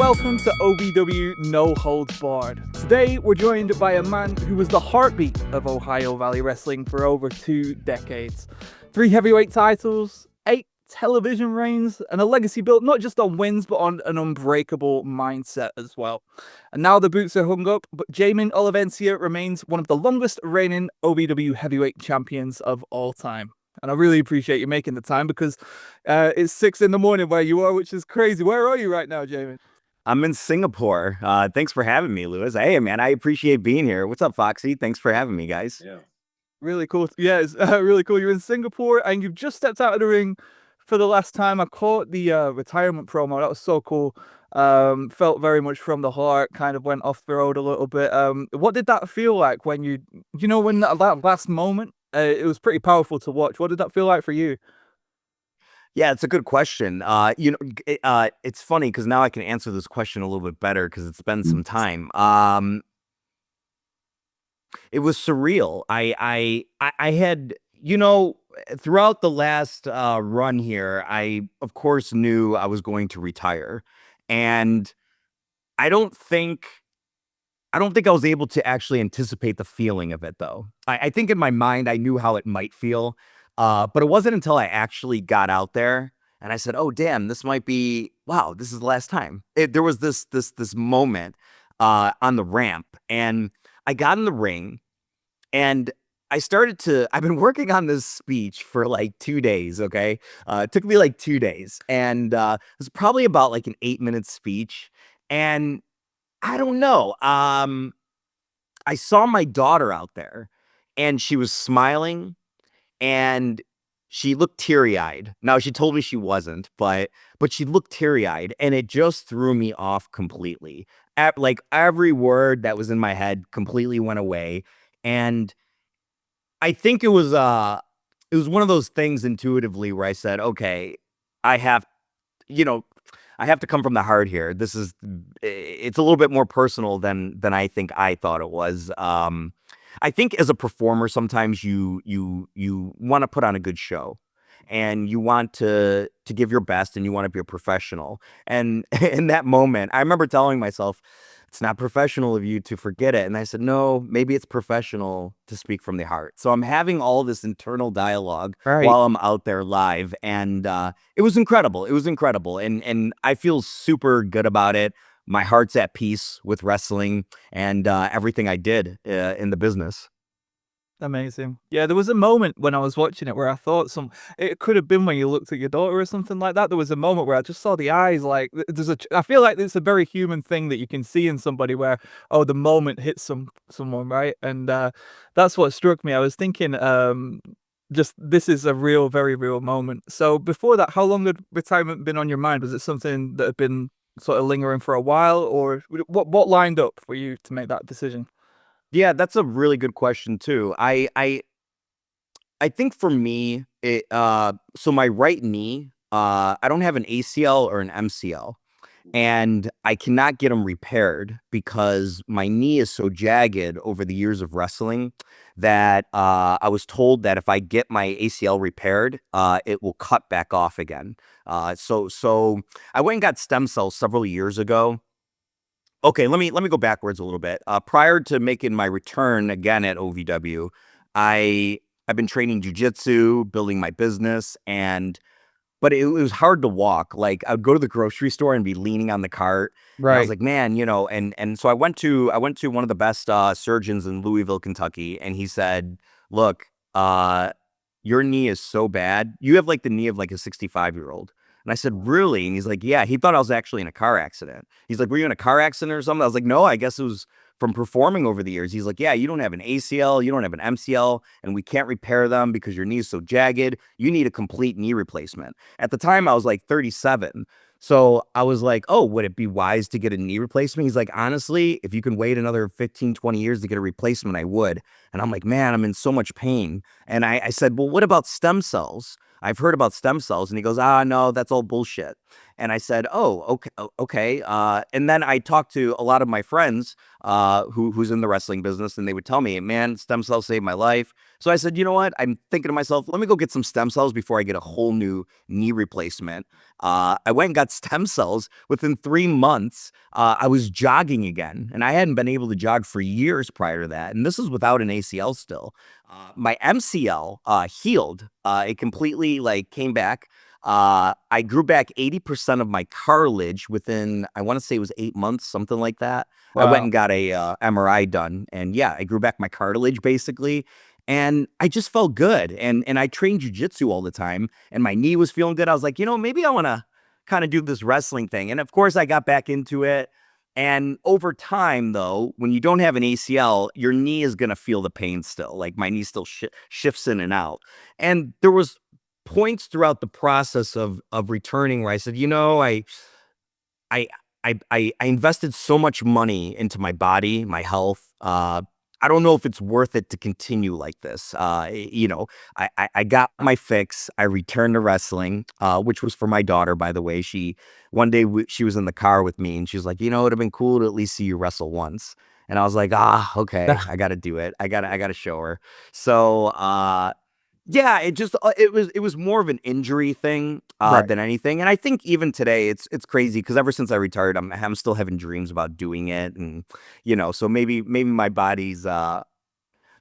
welcome to OVW No Holds Barred. Today we're joined by a man who was the heartbeat of Ohio Valley Wrestling for over 2 decades. 3 heavyweight titles, 8 television reigns, and a legacy built not just on wins but on an unbreakable mindset as well. And now the boots are hung up, but Jamin Olivencia remains one of the longest reigning OVW heavyweight champions of all time. And I really appreciate you making the time because it's 6 in the morning where you are, which is crazy. Where are you right now, Jamin? I'm in Singapore. Thanks for having me, Lewis. Hey, man, I appreciate being here. What's up, Foxy? Thanks for having me, guys. Yeah. Really cool. Yeah, it's really cool. You're in Singapore and you've just stepped out of the ring for the last time. I caught the retirement promo. That was so cool. Felt very much from the heart, kind of went off the road a little bit. What did that feel like when when that last moment, it was pretty powerful to watch. What did that feel like for you? Yeah, it's a good question. It's funny because now I can answer this question a little bit better because it's been some time. It was surreal. I had, throughout the last run here, I of course knew I was going to retire, and I don't think I was able to actually anticipate the feeling of it, though. I think in my mind, I knew how it might feel, but it wasn't until I actually got out there and I said, "Oh, damn, this might be wow. This is the last time." There was this moment on the ramp, and I got in the ring, and I've been working on this speech for like 2 days. Okay, it took me like 2 days, and it was probably about like an 8-minute speech, and I don't know. I saw my daughter out there and she was smiling and she looked teary-eyed. Now she told me she wasn't, but she looked teary-eyed and it just threw me off completely. Like every word that was in my head completely went away. And I think it was one of those things intuitively where I said, okay, I have you know, I have to come from the heart here. It's a little bit more personal than I think I thought it was. I think as a performer, sometimes you want to put on a good show, and you want to give your best, and you want to be a professional. And in that moment, I remember telling myself, "It's not professional of you to forget it." And I said, "No, maybe it's professional to speak from the heart." So I'm having all this internal dialogue Right. while I'm out there live, and it was incredible. It was incredible, and I feel super good about it. My heart's at peace with wrestling and everything I did in the business. Amazing. Yeah, there was a moment when I was watching it where I thought it could have been when you looked at your daughter or something like that. There was a moment where I just saw the eyes, like I feel like it's a very human thing that you can see in somebody where, oh, the moment hits someone, right? And that's what struck me. I was thinking, just this is a real, very real moment. So before that, how long had retirement been on your mind? Was it something that had been sort of lingering for a while, or what lined up for you to make that decision? Yeah, that's a really good question too. I think for me, so my right knee, I don't have an ACL or an MCL, and I cannot get them repaired because my knee is so jagged over the years of wrestling that I was told that if I get my ACL repaired, it will cut back off again. So I went and got stem cells several years ago. Okay, let me go backwards a little bit. Prior to making my return again at OVW, I've been training jujitsu, building my business, and but it was hard to walk. Like I'd go to the grocery store and be leaning on the cart, and I was Right. like, man, and so I went to one of the best surgeons in Louisville, Kentucky, and he said, look, your knee is so bad. You have like the knee of like a 65-year-old. And I said, really? And he's like, yeah. He thought I was actually in a car accident. He's like, were you in a car accident or something? I was like, no, I guess it was from performing over the years. He's like, yeah, you don't have an ACL, you don't have an MCL, and we can't repair them because your knee is so jagged. You need a complete knee replacement. At the time, I was like 37. So I was like, oh, would it be wise to get a knee replacement? He's like, honestly, if you can wait another 15, 20 years to get a replacement, I would. And I'm like, man, I'm in so much pain. And I said, well, what about stem cells? I've heard about stem cells. And he goes, ah, no, that's all bullshit. And I said, "Oh, okay, okay." And then I talked to a lot of my friends who's in the wrestling business, and they would tell me, "Man, stem cells saved my life." So I said, "You know what? I'm thinking to myself, let me go get some stem cells before I get a whole new knee replacement." I went and got stem cells. Within 3 months, I was jogging again, and I hadn't been able to jog for years prior to that. And this is without an ACL still. My MCL healed. It completely like came back. I grew back 80% of my cartilage within, I want to say it was 8 months, something like that. I went Wow. and got a MRI done, and yeah, I grew back my cartilage basically, and I just felt good. And I trained jujitsu all the time, and my knee was feeling good. I was like, maybe I want to kind of do this wrestling thing, and of course, I got back into it. And over time, though, when you don't have an ACL, your knee is gonna feel the pain still. Like my knee still shifts in and out. And there was points throughout the process of returning where I said, I I invested so much money into my body, my health. I don't know if it's worth it to continue like this. I got my fix. I returned to wrestling, which was for my daughter, by the way. One day she was in the car with me, and she was like, it would have been cool to at least see you wrestle once. And I was like, okay, I got to do it. I got to show her. So, yeah, it was more of an injury thing Right. than anything, and I think even today it's crazy because ever since I retired, I'm still having dreams about doing it, and so maybe my body's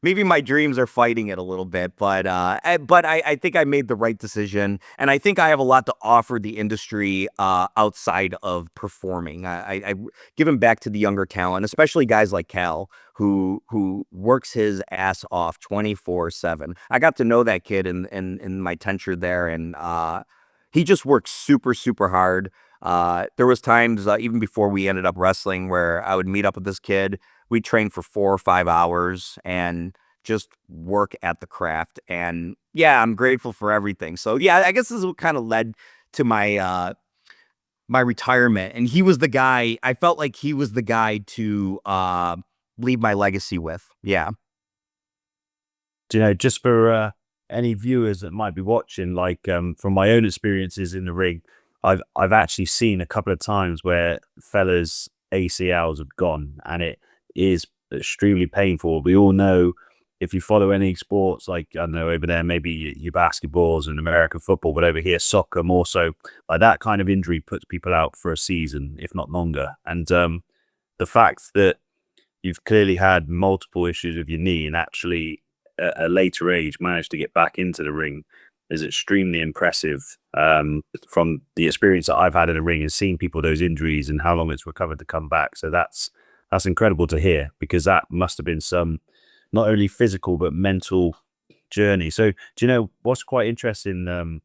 maybe my dreams are fighting it a little bit, but I think I made the right decision, and I think I have a lot to offer the industry outside of performing. I giving back to the younger talent, especially guys like Cal, who works his ass off 24/7. I got to know that kid in my tenure there, and he just works super super hard. There was times even before we ended up wrestling where I would meet up with this kid. We train for 4 or 5 hours and just work at the craft. And yeah, I'm grateful for everything. So yeah, I guess this is what kind of led to my retirement. And he was the guy. I felt like he was the guy to leave my legacy with. Yeah. Just for any viewers that might be watching, like from my own experiences in the ring, I've actually seen a couple of times where fellas ACLs have gone, and it is extremely painful. We all know, if you follow any sports, like I don't know over there, maybe your basketballs and American football, but over here soccer more so, like that kind of injury puts people out for a season, if not longer. And the fact that you've clearly had multiple issues with your knee and actually at a later age managed to get back into the ring is extremely impressive. From the experience that I've had in the ring and seeing people with those injuries and how long it's recovered to come back. So that's incredible to hear, because that must have been some not only physical but mental journey. So do you know what's quite interesting,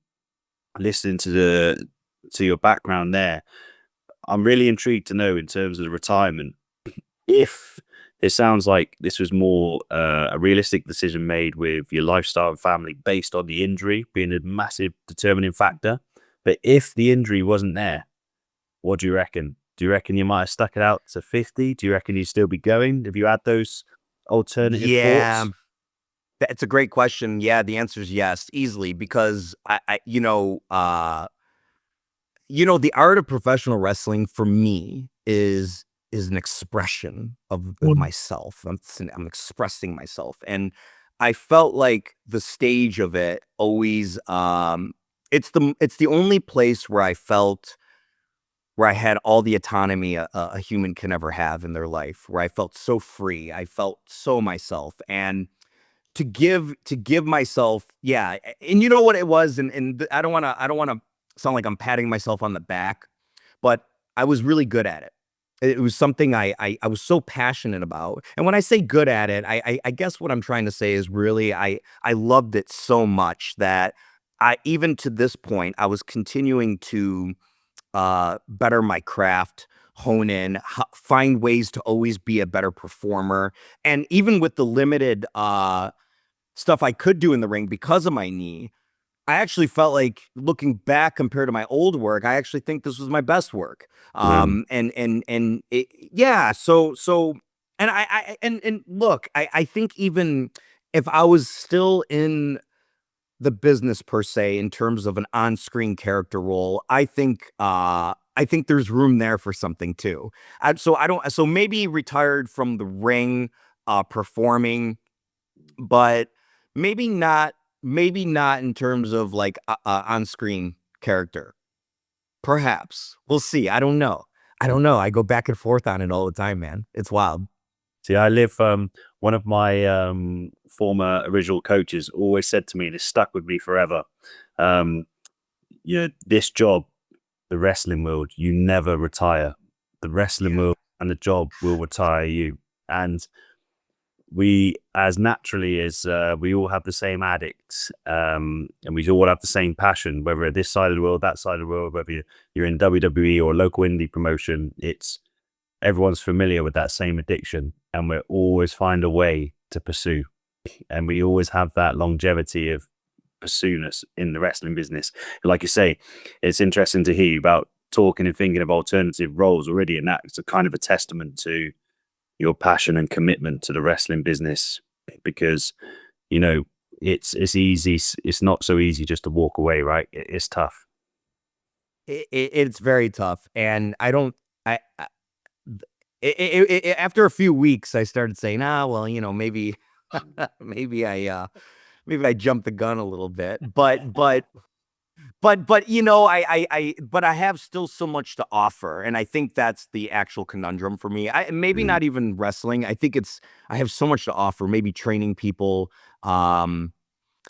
listening to your background there? I'm really intrigued to know, in terms of the retirement, if it sounds like this was more a realistic decision made with your lifestyle and family based on the injury being a massive determining factor. But if the injury wasn't there, what do you reckon? Do you reckon you might have stuck it out to 50? Do you reckon you'd still be going? Have you had those alternative Yeah. thoughts? That's a great question. Yeah, the answer is yes, easily, because the art of professional wrestling for me is an expression of myself. I'm expressing myself, and I felt like the stage of it always. It's the only place where I felt where I had all the autonomy a human can ever have in their life, where I felt so free. I felt so myself, and to give myself, yeah. And you know what it was, and I don't want to sound like I'm patting myself on the back, but I was really good at it. It was something I was so passionate about. And when I say good at it, I guess what I'm trying to say is really I loved it so much that I, even to this point, I was continuing to better my craft, hone in, find ways to always be a better performer. And even with the limited stuff I could do in the ring because of my knee, I actually felt like, looking back compared to my old work, I actually think this was my best work. Mm. Yeah. So, and and look, I think even if I was still in the business per se in terms of an on-screen character role, I think there's room there for something too. So maybe retired from the ring, performing, but maybe not in terms of like on-screen character. Perhaps. We'll see. I don't know. I go back and forth on it all the time, man. It's wild. See, I live. One of my former original coaches always said to me, and it stuck with me forever. Um, this job, the wrestling world, you never retire. The wrestling world and the job will retire you. And we, as naturally as we all have the same addicts, and we all have the same passion, whether this side of the world, that side of the world, whether you're in WWE or local indie promotion, it's everyone's familiar with that same addiction, and we always find a way to pursue, and we always have that longevity of pursuiness in the wrestling business. Like you say, it's interesting to hear you about talking and thinking of alternative roles already, and that's a kind of a testament to your passion and commitment to the wrestling business, because it's easy. It's not so easy just to walk away, right? It's tough. It's very tough, and I don't. After a few weeks, I started saying, well, maybe, maybe I jumped the gun a little bit, but I have still so much to offer, and I think that's the actual conundrum for me. Maybe not even wrestling. I think I have so much to offer. Maybe training people.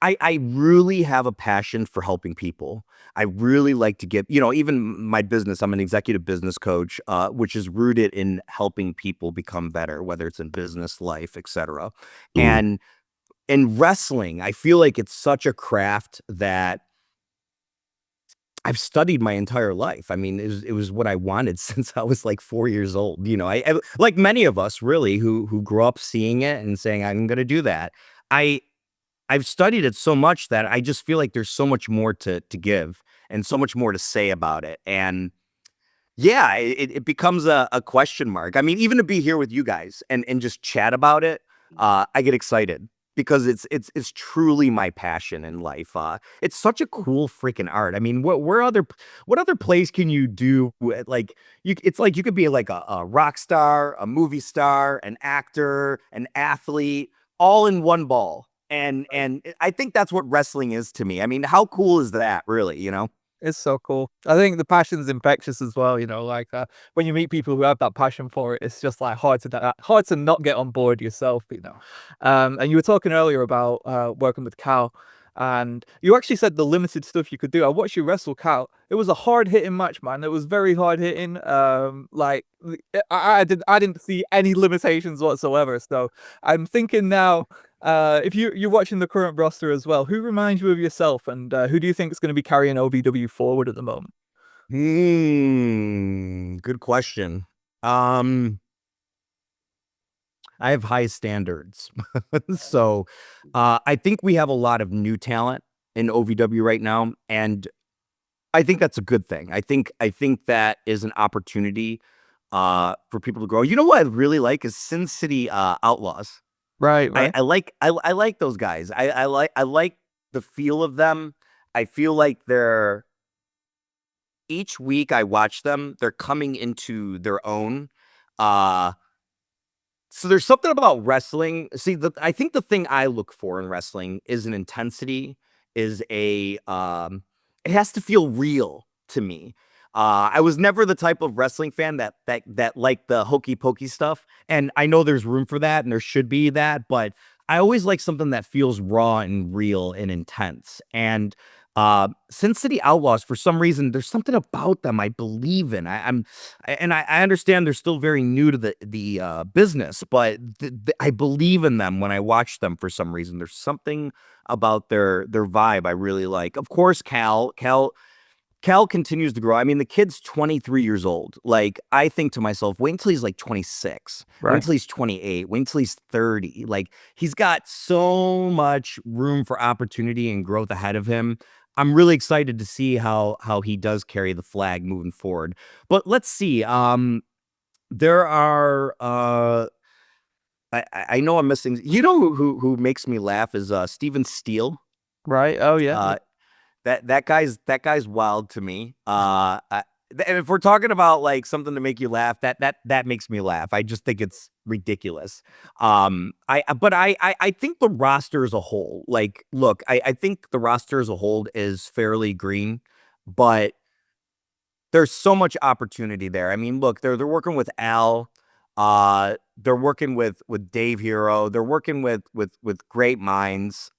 I really have a passion for helping people. I really like to give, even my business, I'm an executive business coach, which is rooted in helping people become better, whether it's in business, life, etc. And in wrestling, I feel like it's such a craft that I've studied my entire life. I mean, it was what I wanted since I was like 4 years old. I like many of us really who grew up seeing it and saying, I'm going to do that. I've studied it so much that I just feel like there's so much more to give and so much more to say about it. And yeah, it becomes a question mark. I mean, even to be here with you guys and just chat about it, I get excited because it's truly my passion in life. It's such a cool freaking art. I mean, what other plays can you do? Like it's like you could be like a rock star, a movie star, an actor, an athlete, all in one ball. And I think that's what wrestling is to me. I mean, how cool is that, really? It's so cool. I think the passion's infectious as well, like, when you meet people who have that passion for it, it's just, like, hard to not get on board yourself, And you were talking earlier about, working with Cal, and you actually said the limited stuff you could do. I watched you wrestle Cal. It was a hard-hitting match, man. It was very hard-hitting. Like, I didn't see any limitations whatsoever, so I'm thinking now, if you're watching the current roster as well, who reminds you of yourself, and who do you think is going to be carrying OVW forward at the moment? Good question. I have high standards. So I think we have a lot of new talent in OVW right now, and I think that's a good thing. I think that is an opportunity for people to grow. You know what I really like is Sin City Outlaws. Right, I, right. I like I like those guys. I like the feel of them. I feel like they're each week I watch them, they're coming into their own. Uh so there's something about wrestling. See, I think the thing I look for in wrestling is an intensity, is it has to feel real to me. I was never the type of wrestling fan that liked the hokey pokey stuff, and I know there's room for that, and there should be that, but I always like something that feels raw and real and intense. And Sin City Outlaws, for some reason, there's something about them I believe in. I understand they're still very new to the business, but I believe in them when I watch them for some reason. There's something about their vibe I really like. Of course, Cal continues to grow. I mean, the kid's 23 years old. Like, I think to myself, wait until he's like 26. Wait Right. until he's 28. Wait until he's 30. Like, he's got so much room for opportunity and growth ahead of him. I'm really excited to see how he does carry the flag moving forward. But let's see. There are I know I'm missing. You know who makes me laugh is Steven Steele. Right. Oh yeah. Uh, that guy's wild to me. And if we're talking about like something to make you laugh, that makes me laugh. I just think it's ridiculous. But I think the roster as a whole, like, look, I think the roster as a whole is fairly green, but there's so much opportunity there. I mean, look, they're working with Al, they're working with Dave Hero, they're working with great minds.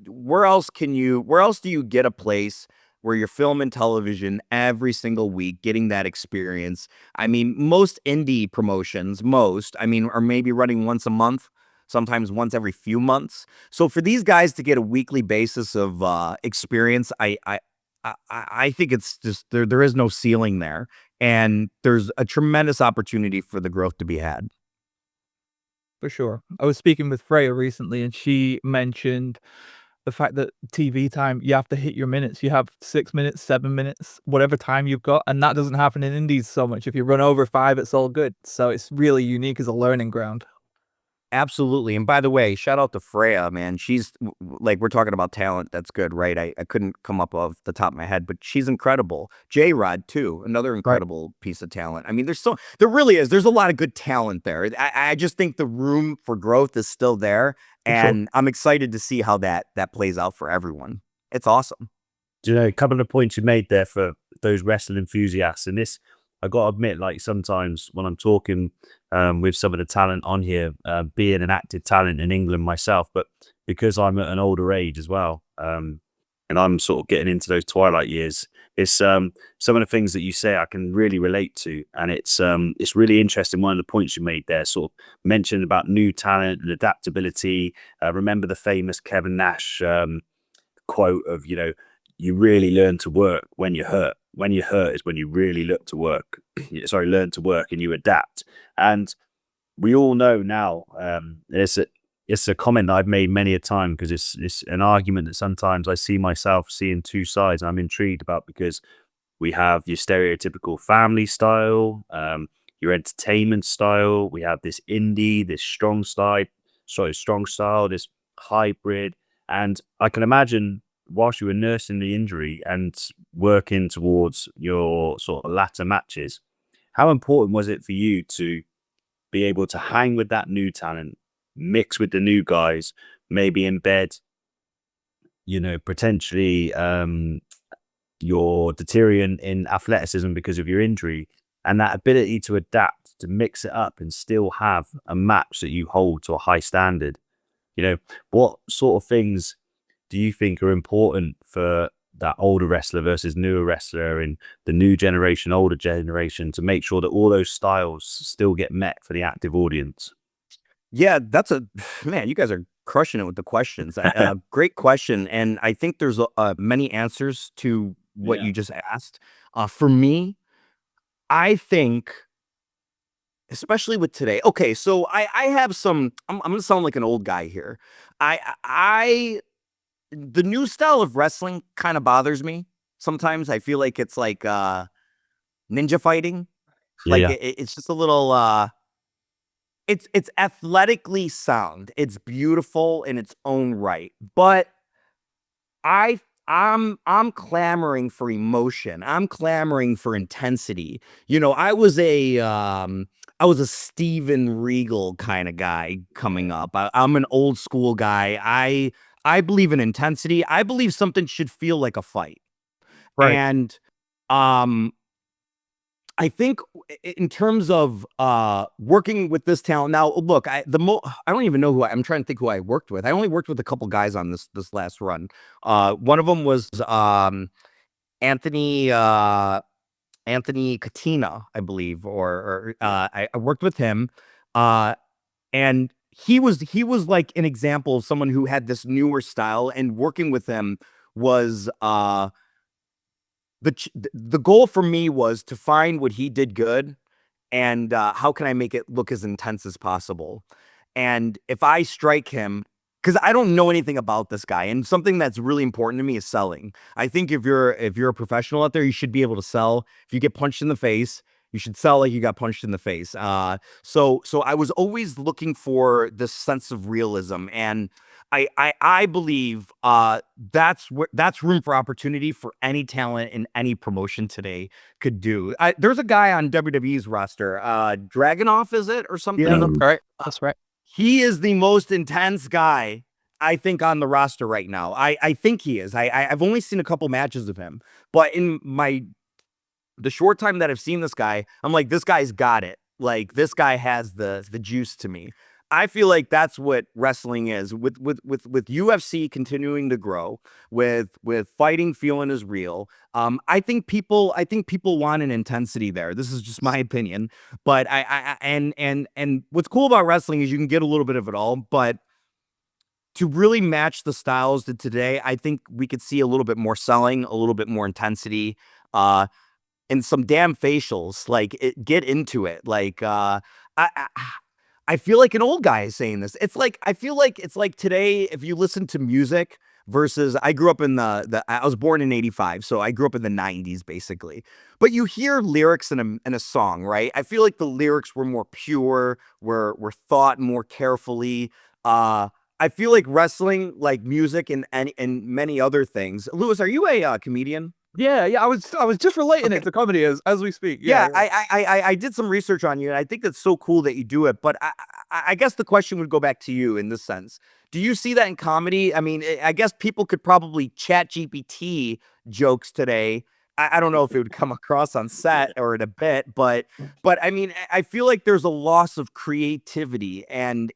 Where else do you get a place where you're filming television every single week, getting that experience? I mean, most indie promotions, I mean, are maybe running once a month, sometimes once every few months. So for these guys to get a weekly basis of experience, I think it's just there is no ceiling there, and there's a tremendous opportunity for the growth to be had. For sure. I was speaking with Freya recently, and she mentioned the fact that TV time, you have to hit your minutes. You have 6 minutes, 7 minutes, whatever time you've got, and that doesn't happen in indies so much. If you run over 5, it's all good. So it's really unique as a learning ground. Absolutely. And by the way, shout out to Freya, man. She's like, we're talking about talent. That's good, right? I couldn't come up off the top of my head, but she's incredible. J Rod, too, another Right. incredible piece of talent. I mean, there really is. There's a lot of good talent there. I just think the room for growth is still there. For sure. And I'm excited to see how that plays out for everyone. It's awesome. Do you know a couple of points you made there for those wrestling enthusiasts? And this, I got to admit, like sometimes when I'm talking with some of the talent on here, being an active talent in England myself, but because I'm at an older age as well, and I'm sort of getting into those twilight years, it's some of the things that you say I can really relate to, and it's really interesting. One of the points you made there, sort of mentioned about new talent and adaptability. Remember the famous Kevin Nash quote of, you really learn to work when you're hurt. When you're hurt is when you really look to work. Sorry, learn to work and you adapt. And we all know now, it's a comment that I've made many a time because it's an argument that sometimes I see myself seeing two sides. And I'm intrigued about because we have your stereotypical family style, your entertainment style. We have this indie, this strong style, this hybrid. And I can imagine whilst you were nursing the injury and working towards your sort of latter matches, how important was it for you to be able to hang with that new talent, mix with the new guys, maybe embed, potentially your deterioration in athleticism because of your injury, and that ability to adapt, to mix it up and still have a match that you hold to a high standard? What sort of things do you think are important for that older wrestler versus newer wrestler and the new generation, older generation, to make sure that all those styles still get met for the active audience? Yeah, that's a man. You guys are crushing it with the questions. Great question, and I think there's many answers to what Yeah. you just asked. For me, I think, especially with today. Okay, so I have some. I'm gonna sound like an old guy here. I the new style of wrestling kind of bothers me. Sometimes I feel like it's like ninja fighting. Yeah, Like yeah. it's just a little. It's athletically sound. It's beautiful in its own right, but I'm clamoring for emotion. I'm clamoring for intensity. I was a Steven Regal kind of guy coming up. I'm an old school guy. I believe in intensity. I believe something should feel like a fight. Right. And um I think in terms of working with this talent now, look, I don't even know I'm trying to think who I worked with. I only worked with a couple guys on this last run. One of them was Anthony Anthony Katina, I believe, or I worked with him, uh, and he was like an example of someone who had this newer style, and working with him was the goal for me was to find what he did good and how can I make it look as intense as possible. And if I strike him, because I don't know anything about this guy, and something that's really important to me is selling. I think if you're a professional out there, you should be able to sell. If you get punched in the face, you should sell like you got punched in the face. So I was always looking for this sense of realism, and I believe that's room for opportunity for any talent in any promotion today could do. There's a guy on WWE's roster, Dragunov, is it or something? Yeah. That's right. That's right. He is the most intense guy I think on the roster right now. I think he is. I've only seen a couple matches of him, but in the short time that I've seen this guy, I'm like, this guy's got it. Like this guy has the juice to me. I feel like that's what wrestling is. With UFC continuing to grow, with fighting feeling is real. I think people want an intensity there. This is just my opinion, but and what's cool about wrestling is you can get a little bit of it all, but to really match the styles to today, I think we could see a little bit more selling, a little bit more intensity. And some damn facials. Like, get into it. Like, I I feel like an old guy is saying this. It's like I feel like it's like today, if you listen to music versus I grew up in the I was born in 85, so I grew up in the 90s basically. But you hear lyrics in a song, right? I feel like the lyrics were more pure, were thought more carefully. Uh I feel like wrestling, like music and many other things. Lewis, are you a comedian? Yeah, yeah. I was just relating Okay. it to comedy as we speak. Yeah, Yeah, I did some research on you, and I think that's so cool that you do it. But I guess the question would go back to you in this sense. Do you see that in comedy? I mean, I guess people could probably chat GPT jokes today. I don't know if it would come across on set or in a bit, but I mean, I feel like there's a loss of creativity, and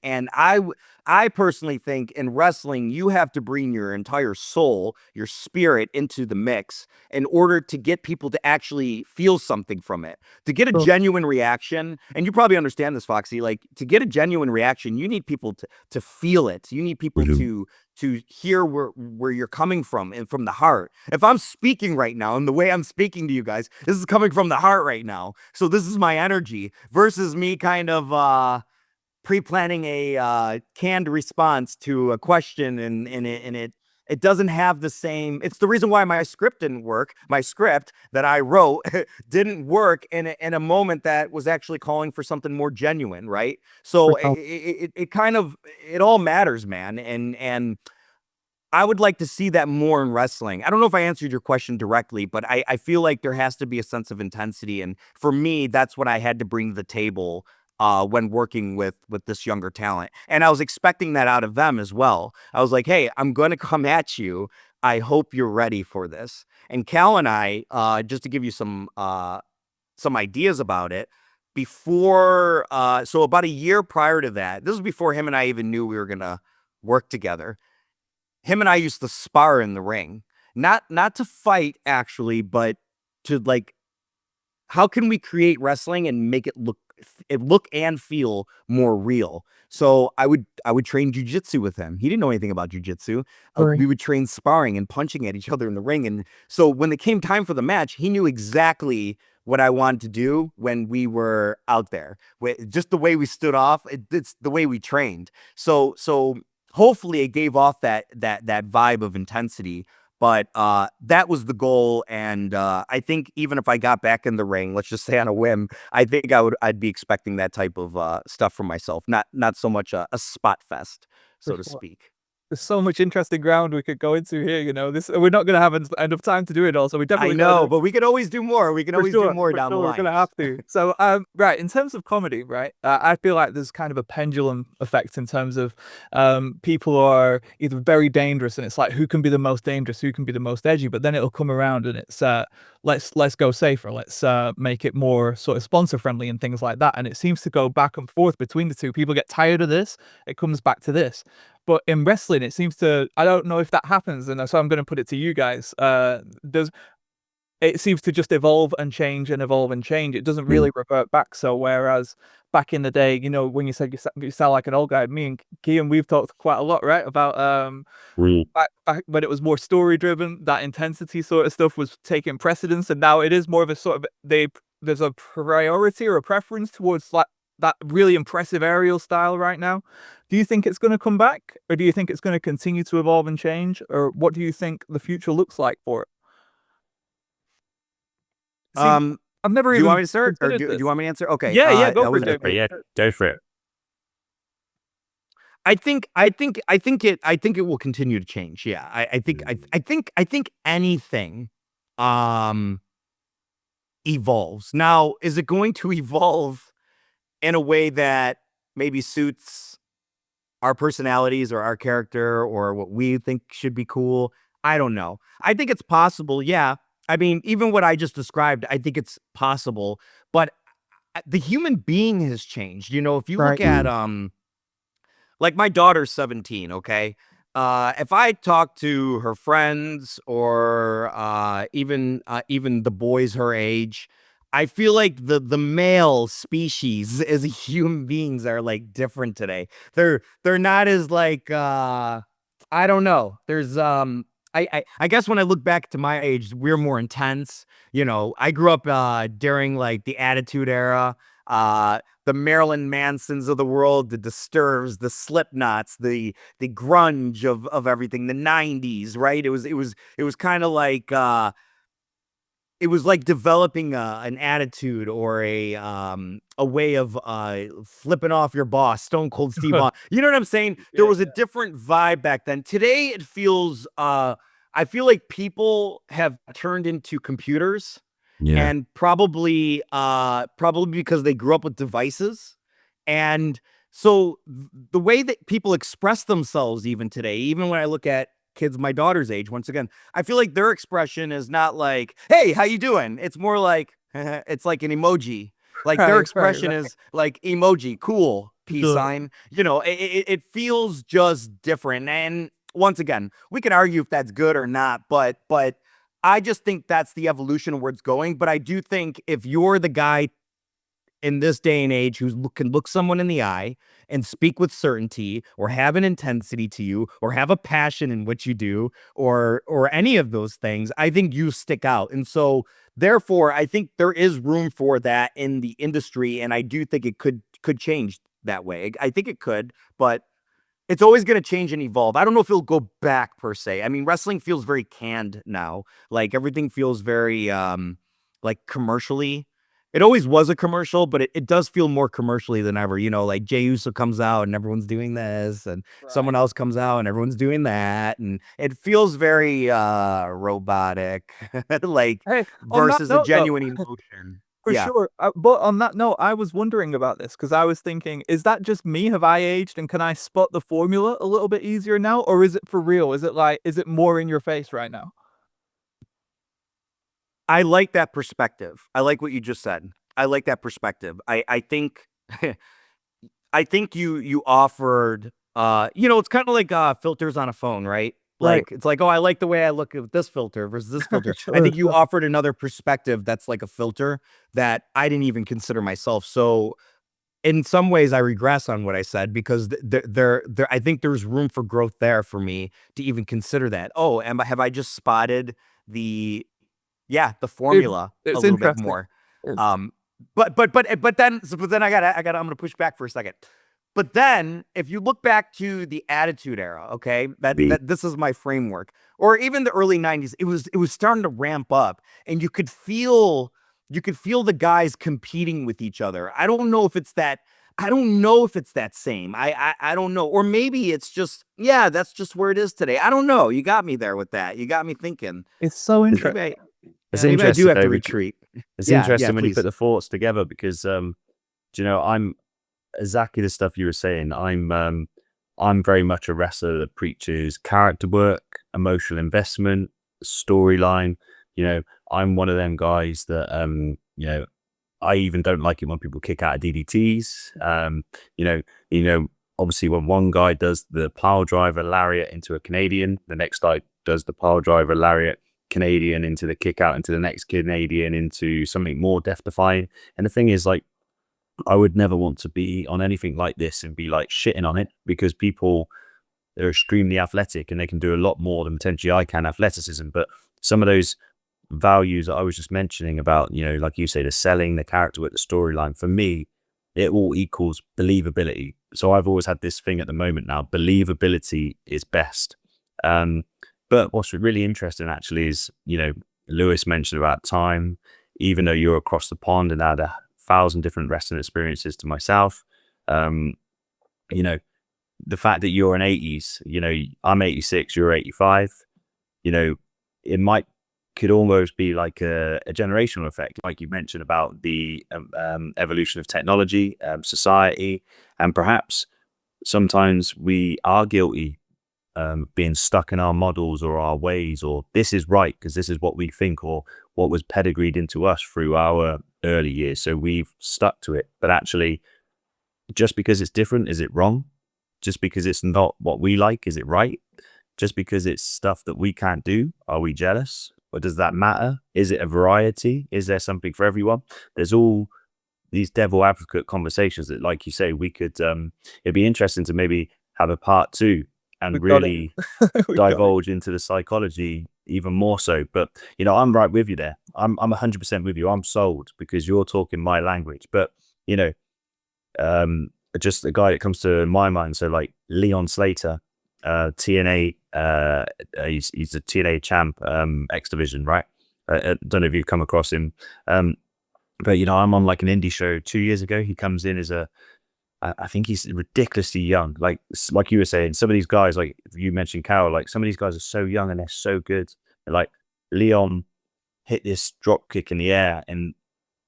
I personally think in wrestling you have to bring your entire soul, your spirit into the mix in order to get people to actually feel something from it, to get a yeah. genuine reaction. And you probably understand this, Foxy. Like to get a genuine reaction, you need people to feel it. You need people to hear where you're coming from and from the heart. If I'm speaking right now and the way I'm speaking to you guys, this is coming from the heart right now. So this is my energy versus me kind of pre-planning a canned response to a question and it doesn't have the same. It's the reason why my script didn't work. My script that I wrote didn't work in a moment that was actually calling for something more genuine, right? So it kind of it all matters, man. And I would like to see that more in wrestling. I don't know if I answered your question directly, but I feel like there has to be a sense of intensity. And for me, that's what I had to bring to the table when working with this younger talent. And I was expecting that out of them as well. I was like, hey, I'm going to come at you. I hope you're ready for this. And Cal and I, just to give you some ideas about it, before, so about a year prior to that, this was before him and I even knew we were going to work together. Him and I used to spar in the ring, not to fight actually, but to like, how can we create wrestling and make it look and feel more real? So I would train jujitsu with him. He didn't know anything about jujitsu. Right. We would train sparring and punching at each other in the ring. And so when it came time for the match, he knew exactly what I wanted to do when we were out there. Just the way we stood off, it's the way we trained. So hopefully it gave off that vibe of intensity. But that was the goal, and I think even if I got back in the ring, let's just say on a whim, I think I'd be expecting that type of stuff from myself, not so much a spot fest, For so to sure. speak. There's so much interesting ground we could go into here. This we're not gonna have enough time to do it all, so we I definitely know, gotta. but we could always do more. We can For always do sure, more for down the sure, we're line. gonna have to. So, right, in terms of comedy, right, I feel like there's kind of a pendulum effect in terms of, people are either very dangerous, and it's like who can be the most dangerous, who can be the most edgy, but then it'll come around and it's, let's go safer, let's make it more sort of sponsor friendly and things like that, and it seems to go back and forth between the two. People get tired of this, it comes back to this. But in wrestling, it seems to. I don't know if that happens, and so I'm going to put it to you guys. Does it seems to just evolve and change and evolve and change. It doesn't really revert back. So whereas back in the day, when you said you sound like an old guy, me and Kian, we've talked quite a lot, right, about back when it was more story driven, that intensity sort of stuff was taking precedence, and now it is more of a sort of there's a priority or a preference towards like that really impressive aerial style right now. Do you think it's going to come back, or do you think it's going to continue to evolve and change, or what do you think the future looks like for it? See, Um, I've never do you want even me to start, or considered do you this. want me to answer? Okay, Yeah, yeah, go I for it, was Go for Jamie. it, yeah, go for it. I think it will continue to change. Yeah. I think anything evolves. Now, is it going to evolve in a way that maybe suits our personalities or our character or what we think should be cool? I don't know. I think it's possible. Yeah. I mean, even what I just described, I think it's possible, but the human being has changed. You know, if you look Right. at like my daughter's 17, okay? If I talk to her friends or even the boys her age, I feel like the male species as human beings are like different today. They're not as like I don't know. There's I guess when I look back to my age, we're more intense. You know, I grew up during like the Attitude Era. The Marilyn Mansons of the world, the Disturbs, the Slipknots, the grunge of everything, the 90s, right? It was kind of like it was like developing an attitude or a way of flipping off your boss, Stone Cold Steve Austin. You know what I'm saying? There was a different vibe back then. Today it feels I feel like people have turned into computers Yeah. and probably because they grew up with devices. And so the way that people express themselves even today, even when I look at kids my daughter's age, once again, I feel like their expression is not like, hey, how you doing? It's more like it's like an emoji. Like their expression Right. is like emoji, cool, peace Sure. sign. You know, it feels just different. And once again, we can argue if that's good or not, but I just think that's the evolution of where it's going. But I do think if you're the guy in this day and age who can look someone in the eye and speak with certainty or have an intensity to you or have a passion in what you do or any of those things, I think you stick out. And so therefore, I think there is room for that in the industry, and I do think it could change that way. I think it could, but it's always going to change and evolve. I don't know if it'll go back per se. I mean, wrestling feels very canned now. Like everything feels very like commercially. It always was a commercial, but it does feel more commercially than ever. You know, like Jey Uso comes out and everyone's doing this, and someone else comes out and everyone's doing that, and it feels very robotic, like Hey, on that versus a note, though, genuine emotion. for Yeah. sure. But on that note, I was wondering about this because I was thinking, is that just me? Have I aged? And can I spot the formula a little bit easier now? Or is it for real? Is it more in your face right now? I like that perspective. I like what you just said. I like that perspective. I think I think you offered you know, it's kind of like filters on a phone, right? Right. Like it's like, oh, I like the way I look at this filter versus this filter. I Sure, think you sure. offered another perspective that's like a filter that I didn't even consider myself. So in some ways I regress on what I said because there I think there's room for growth there for me to even consider that. Oh, have I just spotted the yeah, the It, formula a it's little bit interesting. more. It's Um, but then I'm gonna push back for a second. But then if you look back to the Attitude Era, okay, Be that this is my framework, or even the early 90s, it was starting to ramp up and you could feel the guys competing with each other. I don't know if it's that same. I don't know. Or maybe it's just, yeah, that's just where it is today. I don't know. You got me there with that. You got me thinking. it's so Maybe interesting. I, It's yeah, maybe I do interesting have to though. retreat. It's Yeah, interesting when you put please. the thoughts together because do you know, I'm exactly the stuff you were saying. I'm very much a wrestler that preaches character work, emotional investment, storyline. You know, I'm one of them guys that you know, I even don't like it when people kick out of DDTs. You know, you know, obviously when one guy does the pile driver lariat into a Canadian, the next guy does the pile driver lariat Canadian into the kick out into the next Canadian into something more death defying. And the thing is, like, I would never want to be on anything like this and be like shitting on it because people, they're extremely athletic and they can do a lot more than potentially I can athleticism. But some of those values that I was just mentioning about, you know, like you say, the selling, the character with the storyline, for me, it all equals believability. So I've always had this thing at the moment now, believability is best. Um, but what's really interesting actually is, you know, Lewis mentioned about time, even though you're across the pond and had 1,000 different wrestling experiences to myself, um, you know, the fact that you're an 80s, I'm 86, you're 85, it could almost be like a generational effect, like you mentioned about the evolution of technology, society, and perhaps sometimes we are guilty being stuck in our models or our ways, or this is right because this is what we think, or what was pedigreed into us through our early years. So we've stuck to it. But actually, just because it's different, is it wrong? Just because it's not what we like, is it right? Just because it's stuff that we can't do, are we jealous? Or does that matter? Is it a variety? Is there something for everyone? There's all these devil advocate conversations that, like you say, we could it'd be interesting to maybe have a part 2 and We've got it. really We've got it. divulge into the psychology even more so. But I'm right with you there. I'm 100% with you. I'm sold because you're talking my language. But just a guy that comes to my mind, so like Leon Slater, TNA, he's a TNA champ, X Division, right? I don't know if you've come across him. But I'm on like an indie show 2 years ago. He comes in as I think he's ridiculously young. Like you were saying, some of these guys, like you mentioned Carol, like some of these guys are so young and they're so good. And like Leon hit this drop kick in the air and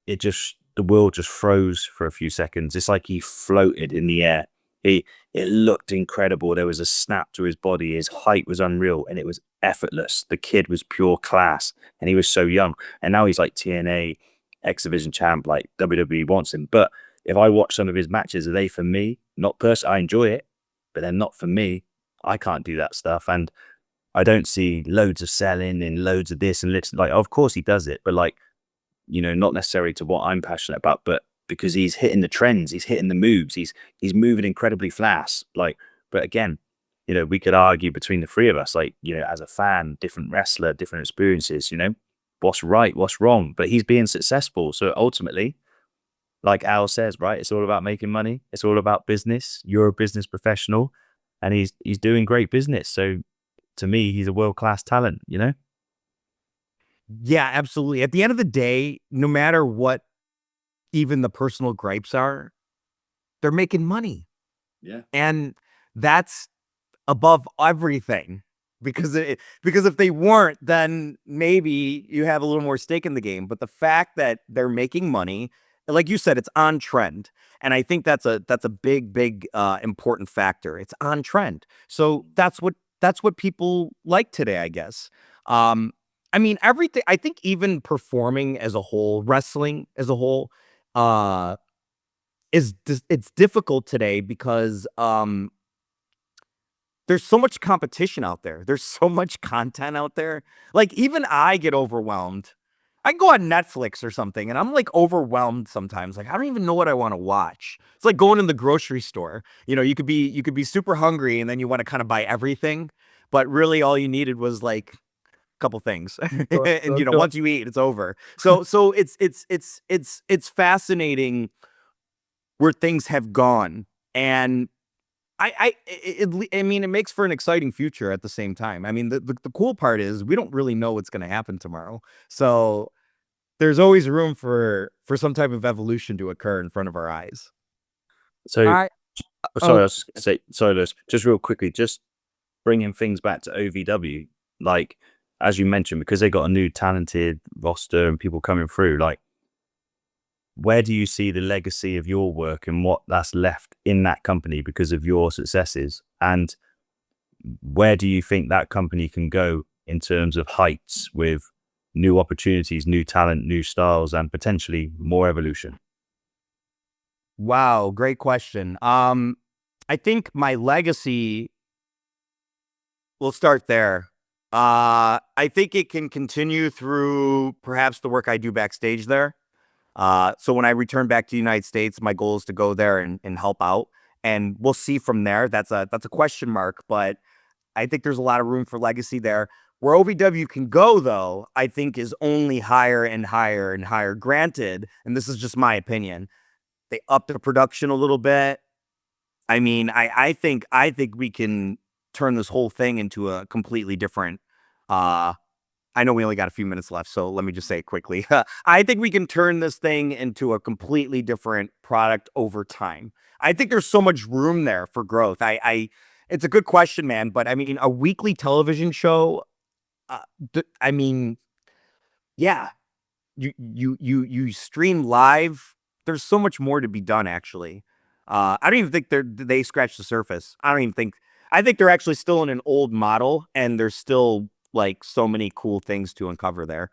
the world just froze for a few seconds. It's like he floated in the air. It looked incredible. There was a snap to his body. His height was unreal and it was effortless. The kid was pure class and he was so young. And now he's like TNA X Division champ, like WWE wants him. But if I watch some of his matches, are they for me? Not personally. I enjoy it, but they're not for me. I can't do that stuff. And I don't see loads of selling and loads of this and like, of course he does it, but like, not necessarily to what I'm passionate about, but because he's hitting the trends, he's hitting the moves, he's moving incredibly fast. Like, but again, we could argue between the three of us, like, as a fan, different wrestler, different experiences, what's right, what's wrong, but he's being successful. So ultimately, like Al says, right, it's all about making money. It's all about business. You're a business professional and he's doing great business. So to me, he's a world-class talent, Yeah, absolutely. At the end of the day, no matter what even the personal gripes are, they're making money. Yeah. And that's above everything. Because if they weren't, then maybe you have a little more stake in the game. But the fact that they're making money, like you said, it's on trend. And I think that's a big important factor. It's on trend. So that's what people like today, I guess. I mean, everything, I think even performing as a whole, wrestling as a whole, it's difficult today because there's so much competition out there. There's so much content out there. Like, even I get overwhelmed. I can go on Netflix or something and I'm like overwhelmed sometimes. Like, I don't even know what I want to watch. It's like going in the grocery store. You could be super hungry and then you want to kind of buy everything, but really all you needed was like a couple things. And once you eat, it's over. So it's fascinating where things have gone. And I mean, it makes for an exciting future at the same time. I mean, the cool part is we don't really know what's going to happen tomorrow. So there's always room for some type of evolution to occur in front of our eyes. So, I sorry, I oh, was just gonna say, sorry, Lewis, just real quickly, just bringing things back to OVW, like, as you mentioned, because they got a new talented roster and people coming through, like, where do you see the legacy of your work and what that's left in that company because of your successes? And where do you think that company can go in terms of heights with new opportunities, new talent, new styles, and potentially more evolution? Wow, great question. I think my legacy will start there. I think it can continue through perhaps the work I do backstage there. So when I return back to the United States, my goal is to go there and help out. And we'll see from there. That's a question mark, but I think there's a lot of room for legacy there. Where OVW can go, though, I think is only higher and higher and higher. Granted, and this is just my opinion, they upped the production a little bit. I mean, I think we can turn this whole thing into a completely different I know we only got a few minutes left, so let me just say it quickly. I think we can turn this thing into a completely different product over time. I think there's so much room there for growth. It's a good question, man. But I mean, a weekly television show. I mean, yeah, you stream live. There's so much more to be done, actually. I don't even think they scratched the surface. I think they're actually still in an old model, and there's still like so many cool things to uncover there.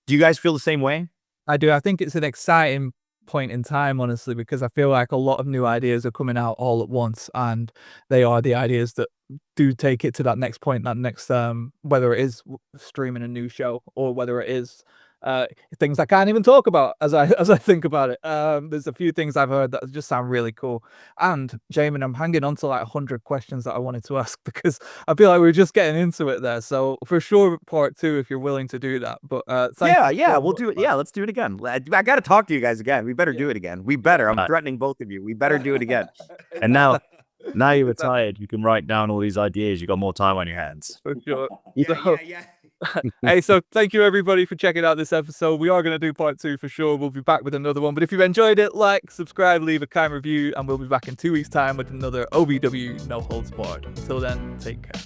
Do you guys feel the same way? I do. I think it's an exciting point in time, honestly, because I feel like a lot of new ideas are coming out all at once, and they are the ideas that do take it to that next point, that next whether it is streaming a new show or whether it is things I can't even talk about as I think about it. There's a few things I've heard that just sound really cool. And Jamin, I'm hanging on to like 100 questions that I wanted to ask because I feel like we're just getting into it there. So for sure, part 2 if you're willing to do that. But We'll do it. Yeah, let's do it again. I got to talk to you guys again. We better do it again. We better. I'm threatening both of you. We better do it again. And now you're retired, you can write down all these ideas. You got more time on your hands. For sure. Yeah. Hey, so thank you everybody for checking out this episode. We are going to do part 2 for sure. We'll be back with another one. But if you've enjoyed it, like, subscribe, leave a kind review, and we'll be back in 2 weeks' time with another OVW No Holds Barred. Until then, take care.